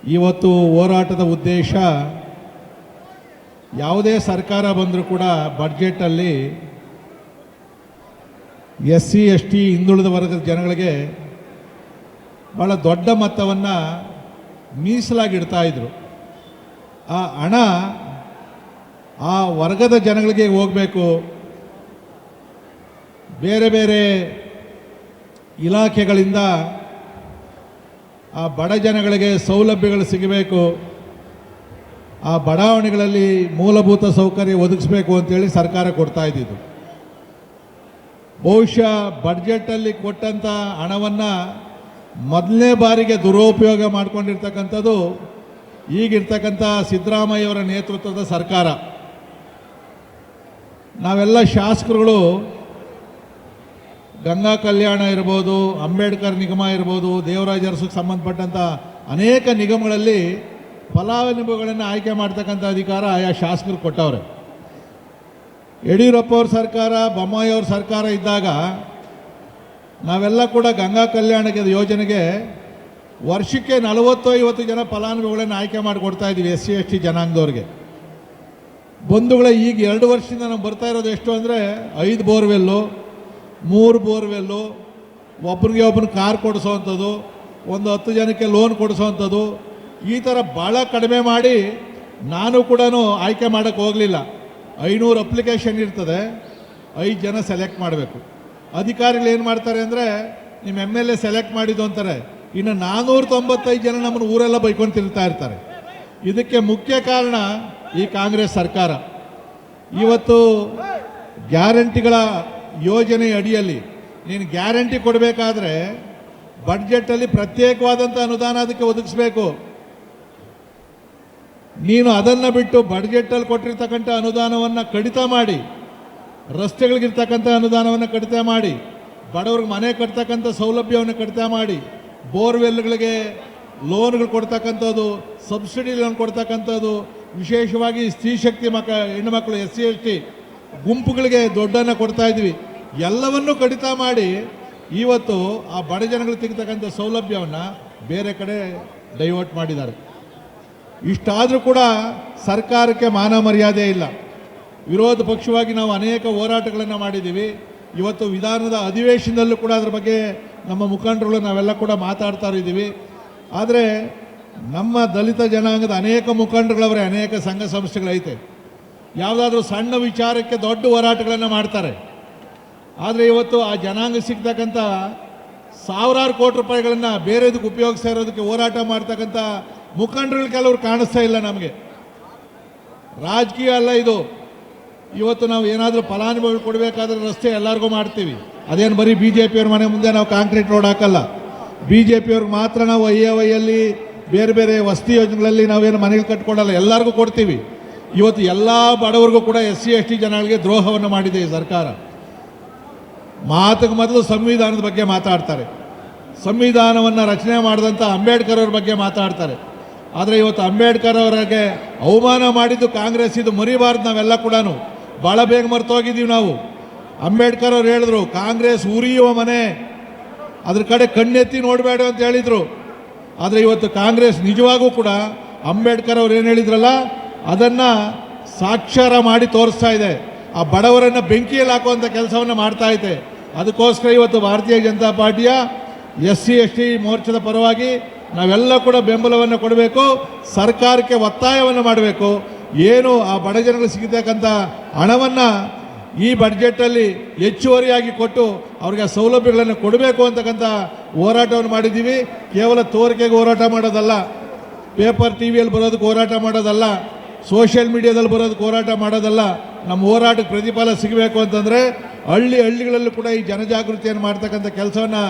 ಇವತ್ತು ಹೋರಾಟದ ಉದ್ದೇಶ ಯಾವುದೇ ಸರ್ಕಾರ ಬಂದರೂ ಕೂಡ ಬಡ್ಜೆಟಲ್ಲಿ SC ST ಹಿಂದುಳಿದ ವರ್ಗದ ಜನಗಳಿಗೆ ಭಾಳ ದೊಡ್ಡ ಮೊತ್ತವನ್ನು ಮೀಸಲಾಗಿಡ್ತಾ ಇದ್ರು. ಆ ಹಣ ಆ ವರ್ಗದ ಜನಗಳಿಗೆ ಹೋಗಬೇಕು, ಬೇರೆ ಬೇರೆ ಇಲಾಖೆಗಳಿಂದ ಆ ಬಡ ಜನಗಳಿಗೆ ಸೌಲಭ್ಯಗಳು ಸಿಗಬೇಕು, ಆ ಬಡಾವಣೆಗಳಲ್ಲಿ ಮೂಲಭೂತ ಸೌಕರ್ಯ ಒದಗಿಸಬೇಕು ಅಂತೇಳಿ ಸರ್ಕಾರ ಕೊಡ್ತಾ ಇದ್ದಿದ್ದು. ಬಹುಶಃ ಬಡ್ಜೆಟಲ್ಲಿ ಕೊಟ್ಟಂಥ ಹಣವನ್ನು ಮೊದಲನೇ ಬಾರಿಗೆ ದುರುಪಯೋಗ ಮಾಡಿಕೊಂಡಿರ್ತಕ್ಕಂಥದ್ದು ಈಗಿರ್ತಕ್ಕಂಥ ಸಿದ್ದರಾಮಯ್ಯವರ ನೇತೃತ್ವದ ಸರ್ಕಾರ. ನಾವೆಲ್ಲ ಶಾಸಕರುಗಳು ಗಂಗಾ ಕಲ್ಯಾಣ ಇರ್ಬೋದು, ಅಂಬೇಡ್ಕರ್ ನಿಗಮ ಇರ್ಬೋದು, ದೇವರಾಜ ಅರಸುಗೆ ಸಂಬಂಧಪಟ್ಟಂಥ ಅನೇಕ ನಿಗಮಗಳಲ್ಲಿ ಫಲಾನುಭವಿಗಳನ್ನು ಆಯ್ಕೆ ಮಾಡ್ತಕ್ಕಂಥ ಅಧಿಕಾರ ಆಯಾ ಶಾಸಕರು ಕೊಟ್ಟವ್ರೆ. ಯಡಿಯೂರಪ್ಪ ಅವ್ರ ಸರ್ಕಾರ, ಬೊಮ್ಮಾಯಿ ಅವ್ರ ಸರ್ಕಾರ ಇದ್ದಾಗ ನಾವೆಲ್ಲ ಕೂಡ ಗಂಗಾ ಕಲ್ಯಾಣ ಯೋಜನೆಗೆ ವರ್ಷಕ್ಕೆ 40-50 ಜನ ಫಲಾನುಭವಿಗಳನ್ನು ಆಯ್ಕೆ ಮಾಡಿಕೊಡ್ತಾ ಇದ್ದೀವಿ SC ST ಜನಾಂಗದವ್ರಿಗೆ. ಬಂಧುಗಳೇ, ಈಗ 2 ವರ್ಷದಿಂದ ನಾವು ಬರ್ತಾ ಇರೋದು ಎಷ್ಟು ಅಂದರೆ 5 ಬೋರ್ವೆಲ್ಲು, 3 ಬೋರ್ವೆಲ್ಲು, ಒಬ್ಬರಿಗೆ ಒಬ್ಬರಿಗೆ ಕಾರ್ ಕೊಡಿಸೋವಂಥದ್ದು, ಒಂದು 10 ಜನಕ್ಕೆ ಲೋನ್ ಕೊಡಿಸೋವಂಥದ್ದು, ಈ ಥರ ಭಾಳ ಕಡಿಮೆ ಮಾಡಿ ನಾನು ಕೂಡ ಆಯ್ಕೆ ಮಾಡೋಕ್ಕೆ ಹೋಗಲಿಲ್ಲ. 500 ಅಪ್ಲಿಕೇಶನ್ ಇರ್ತದೆ, 5 ಜನ ಸೆಲೆಕ್ಟ್ ಮಾಡಬೇಕು. ಅಧಿಕಾರಿಗಳು ಏನು ಮಾಡ್ತಾರೆ ಅಂದರೆ ನಿಮ್ಮ MLA ಸೆಲೆಕ್ಟ್ ಮಾಡಿದ್ದು ಅಂತಾರೆ, ಇನ್ನು 495 ಜನ ನಮ್ಮನ್ನು ಊರೆಲ್ಲ ಬೈಕೊಂಡು ತಿರ್ತಾ ಇರ್ತಾರೆ. ಇದಕ್ಕೆ ಮುಖ್ಯ ಕಾರಣ ಈ ಕಾಂಗ್ರೆಸ್ ಸರ್ಕಾರ. ಇವತ್ತು ಗ್ಯಾರಂಟಿಗಳ ಯೋಜನೆ ಅಡಿಯಲ್ಲಿ ನೀನು ಗ್ಯಾರಂಟಿ ಕೊಡಬೇಕಾದ್ರೆ ಬಡ್ಜೆಟಲ್ಲಿ ಪ್ರತ್ಯೇಕವಾದಂಥ ಅನುದಾನ ಅದಕ್ಕೆ ಒದಗಿಸ್ಬೇಕು. ನೀನು ಅದನ್ನು ಬಿಟ್ಟು ಬಡ್ಜೆಟಲ್ಲಿ ಕೊಟ್ಟಿರ್ತಕ್ಕಂಥ ಅನುದಾನವನ್ನು ಕಡಿತ ಮಾಡಿ, ರಸ್ತೆಗಳಿಗಿರ್ತಕ್ಕಂಥ ಅನುದಾನವನ್ನು ಕಡಿತ ಮಾಡಿ, ಬಡವ್ರಿಗೆ ಮನೆ ಕಟ್ತಕ್ಕಂಥ ಸೌಲಭ್ಯವನ್ನು ಕಡಿತ ಮಾಡಿ, ಬೋರ್ವೆಲ್ಗಳಿಗೆ ಲೋನ್ಗಳು ಕೊಡ್ತಕ್ಕಂಥದ್ದು, ಸಬ್ಸಿಡಿ ಲೋನ್ ಕೊಡ್ತಕ್ಕಂಥದ್ದು, ವಿಶೇಷವಾಗಿ ಸ್ತ್ರೀಶಕ್ತಿ ಹೆಣ್ಣುಮಕ್ಕಳು SC ST ಗುಂಪುಗಳಿಗೆ ದುಡ್ಡನ್ನು ಕೊಡ್ತಾ ಇದ್ವಿ, ಎಲ್ಲವನ್ನೂ ಕಡಿತ ಮಾಡಿ ಇವತ್ತು ಆ ಬಡ ಜನಗಳು ತೆಗಿತಕ್ಕಂಥ ಸೌಲಭ್ಯವನ್ನು ಬೇರೆ ಕಡೆ ಡೈವರ್ಟ್ ಮಾಡಿದ್ದಾರೆ. ಇಷ್ಟಾದರೂ ಕೂಡ ಸರ್ಕಾರಕ್ಕೆ ಮಾನ ಮರ್ಯಾದೆ ಇಲ್ಲ. ವಿರೋಧ ಪಕ್ಷವಾಗಿ ನಾವು ಅನೇಕ ಹೋರಾಟಗಳನ್ನು ಮಾಡಿದ್ದೀವಿ. ಇವತ್ತು ವಿಧಾನದ ಅಧಿವೇಶನದಲ್ಲೂ ಕೂಡ ಅದರ ಬಗ್ಗೆ ನಮ್ಮ ಮುಖಂಡರುಗಳು ನಾವೆಲ್ಲ ಕೂಡ ಮಾತಾಡ್ತಾ ಇದ್ದೀವಿ. ಆದರೆ ನಮ್ಮ ದಲಿತ ಜನಾಂಗದ ಅನೇಕ ಮುಖಂಡರುಗಳವರೇ ಅನೇಕ ಸಂಘ ಸಂಸ್ಥೆಗಳೈತೆ, ಯಾವುದಾದ್ರೂ ಸಣ್ಣ ವಿಚಾರಕ್ಕೆ ದೊಡ್ಡ ಹೋರಾಟಗಳನ್ನು ಮಾಡ್ತಾರೆ. ಆದರೆ ಇವತ್ತು ಆ ಜನಾಂಗ ಸಿಗ್ತಕ್ಕಂಥ ಸಾವಿರಾರು ಕೋಟಿ ರೂಪಾಯಿಗಳನ್ನು ಬೇರೆದಕ್ಕೆ ಉಪಯೋಗಿಸ್ತಾ ಇರೋದಕ್ಕೆ ಹೋರಾಟ ಮಾಡ್ತಕ್ಕಂಥ ಮುಖಂಡರುಗಳು ಕೆಲವರು ಕಾಣಿಸ್ತಾ ಇಲ್ಲ ನಮಗೆ. ರಾಜಕೀಯ ಅಲ್ಲ ಇದು. ಇವತ್ತು ನಾವು ಏನಾದರೂ ಫಲಾನುಭವಿಗಳು ಕೊಡಬೇಕಾದ್ರೆ ರಸ್ತೆ ಎಲ್ಲರಿಗೂ ಮಾಡ್ತೀವಿ, ಅದೇನು ಬರೀ BJP ಅವ್ರ ಮನೆ ಮುಂದೆ ನಾವು ಕಾಂಕ್ರೀಟ್ ರೋಡ್ ಹಾಕಲ್ಲ. BJP ಅವ್ರಿಗೆ ಮಾತ್ರ ನಾವು IAY ಬೇರೆ ಬೇರೆ ವಸತಿ ಯೋಜನೆಗಳಲ್ಲಿ ನಾವೇನು ಮನೆಗಳು ಕಟ್ಕೊಡಲ್ಲ, ಎಲ್ಲರಿಗೂ ಕೊಡ್ತೀವಿ. ಇವತ್ತು ಎಲ್ಲ ಬಡವರಿಗೂ ಕೂಡ SC ST ಜನಗಳಿಗೆ ದ್ರೋಹವನ್ನು ಮಾಡಿದೆ ಈ ಸರ್ಕಾರ. ಮಾತಿಗೆ ಮೊದಲು ಸಂವಿಧಾನದ ಬಗ್ಗೆ ಮಾತಾಡ್ತಾರೆ, ಸಂವಿಧಾನವನ್ನು ರಚನೆ ಮಾಡಿದಂಥ ಅಂಬೇಡ್ಕರ್ ಅವ್ರ ಬಗ್ಗೆ ಮಾತಾಡ್ತಾರೆ. ಆದರೆ ಇವತ್ತು ಅಂಬೇಡ್ಕರ್ ಅವರಿಗೆ ಅವಮಾನ ಮಾಡಿದ್ದು ಕಾಂಗ್ರೆಸ್, ಇದು ಮರಿಬಾರ್ದು. ನಾವೆಲ್ಲ ಕೂಡ ಭಾಳ ಬೇಗ ಮರ್ತೋಗಿದ್ದೀವಿ ನಾವು. ಅಂಬೇಡ್ಕರ್ ಅವ್ರು ಹೇಳಿದ್ರು, ಕಾಂಗ್ರೆಸ್ ಉರಿಯುವ ಮನೆ, ಅದ್ರ ಕಡೆ ಕಣ್ಣೆತ್ತಿ ನೋಡಬೇಡ ಅಂತ ಹೇಳಿದರು. ಆದರೆ ಇವತ್ತು ಕಾಂಗ್ರೆಸ್ ನಿಜವಾಗೂ ಕೂಡ ಅಂಬೇಡ್ಕರ್ ಅವ್ರು ಏನು ಹೇಳಿದ್ರಲ್ಲ ಅದನ್ನು ಸಾಕ್ಷರ ಮಾಡಿ ತೋರಿಸ್ತಾ ಇದೆ. ಆ ಬಡವರನ್ನು ಬೆಂಕಿಯಲ್ಲಿ ಹಾಕುವಂಥ ಕೆಲಸವನ್ನು ಮಾಡ್ತಾ ಇದೆ. ಅದಕ್ಕೋಸ್ಕರ ಇವತ್ತು ಭಾರತೀಯ ಜನತಾ ಪಾರ್ಟಿಯ SC ST ಮೋರ್ಚಾದ ಪರವಾಗಿ ನಾವೆಲ್ಲ ಕೂಡ ಬೆಂಬಲವನ್ನು ಕೊಡಬೇಕು, ಸರ್ಕಾರಕ್ಕೆ ಒತ್ತಾಯವನ್ನು ಮಾಡಬೇಕು. ಏನು ಆ ಬಡ ಜನಗಳು ಸಿಗತಕ್ಕಂಥ ಹಣವನ್ನು ಈ ಬಡ್ಜೆಟಲ್ಲಿ ಹೆಚ್ಚುವರಿಯಾಗಿ ಕೊಟ್ಟು ಅವ್ರಿಗೆ ಸೌಲಭ್ಯಗಳನ್ನು ಕೊಡಬೇಕು ಅಂತಕ್ಕಂಥ ಹೋರಾಟವನ್ನು ಮಾಡಿದ್ದೀವಿ. ಕೇವಲ ತೋರಿಕೆಗೆ ಹೋರಾಟ ಮಾಡೋದಲ್ಲ, ಪೇಪರ್ TVಯಲ್ಲಿ ಬರೋದಕ್ಕೆ ಹೋರಾಟ ಮಾಡೋದಲ್ಲ, ಸೋಷಿಯಲ್ ಮೀಡಿಯಾದಲ್ಲಿ ಬರೋದಕ್ಕೆ ಹೋರಾಟ ಮಾಡೋದಲ್ಲ. ನಮ್ಮ ಹೋರಾಟಕ್ಕೆ ಪ್ರತಿಫಲ ಸಿಗಬೇಕು ಅಂತಂದರೆ ಹಳ್ಳಿಗಳಲ್ಲೂ ಕೂಡ ಈ ಜನಜಾಗೃತಿಯನ್ನು ಮಾಡ್ತಕ್ಕಂಥ ಕೆಲಸವನ್ನು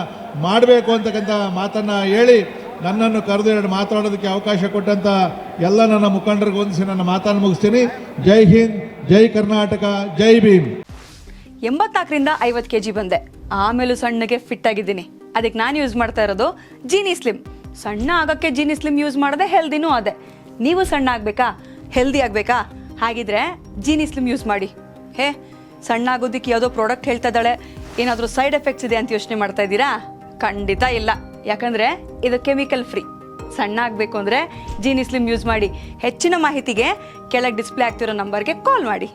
ಮಾಡಬೇಕು ಅಂತಕ್ಕಂಥ ಮಾತನ್ನು ಹೇಳಿ ನನ್ನನ್ನು ಕರೆದು 2 ಮಾತಾಡೋದಕ್ಕೆ ಅವಕಾಶ ಕೊಟ್ಟಂಥ ಎಲ್ಲ ನನ್ನ ಮುಖಂಡರಿಗೆ ಹೊಂದಿಸಿ ನನ್ನ ಮಾತನ್ನು ಮುಗಿಸ್ತೀನಿ. ಜೈ ಹಿಂದ್, ಜೈ ಕರ್ನಾಟಕ, ಜೈ ಭೀಮ್. 84ರಿಂದ 50 kg ಬಂದೆ, ಆಮೇಲೂ ಸಣ್ಣಗೆ ಫಿಟ್ ಆಗಿದ್ದೀನಿ. ಅದಕ್ಕೆ ನಾನು ಯೂಸ್ ಮಾಡ್ತಾ ಇರೋದು ಜೀನಿ ಸ್ಲಿಮ್. ಸಣ್ಣ ಆಗೋಕ್ಕೆ ಜೀನಿ ಸ್ಲಿಮ್ ಯೂಸ್ ಮಾಡಿದೆ, ಹೆಲ್ದಿನೂ ಅದೇ. ನೀವು ಸಣ್ಣ ಆಗಬೇಕಾ, ಹೆಲ್ದಿ ಆಗಬೇಕಾ? ಹಾಗಿದ್ರೆ ಜೀನಿ ಸ್ಲಿಮ್ ಯೂಸ್ ಮಾಡಿ. ಸಣ್ಣ ಆಗೋದಕ್ಕೆ ಯಾವುದೋ ಪ್ರಾಡಕ್ಟ್ ಹೇಳ್ತಾ ಇದ್ದಾಳೆ, ಏನಾದರೂ ಸೈಡ್ ಎಫೆಕ್ಟ್ಸ್ ಇದೆ ಅಂತ ಯೋಚನೆ ಮಾಡ್ತಾ ಇದ್ದೀರಾ? ಖಂಡಿತ ಇಲ್ಲ, ಯಾಕಂದರೆ ಇದು ಕೆಮಿಕಲ್ ಫ್ರೀ. ಸಣ್ಣ ಆಗಬೇಕು ಅಂದರೆ ಜೀನಿ ಸ್ಲಿಮ್ ಯೂಸ್ ಮಾಡಿ. ಹೆಚ್ಚಿನ ಮಾಹಿತಿಗೆ ಕೆಳಗೆ ಡಿಸ್ಪ್ಲೇ ಆಗ್ತಿರೋ ನಂಬರ್ಗೆ ಕಾಲ್ ಮಾಡಿ.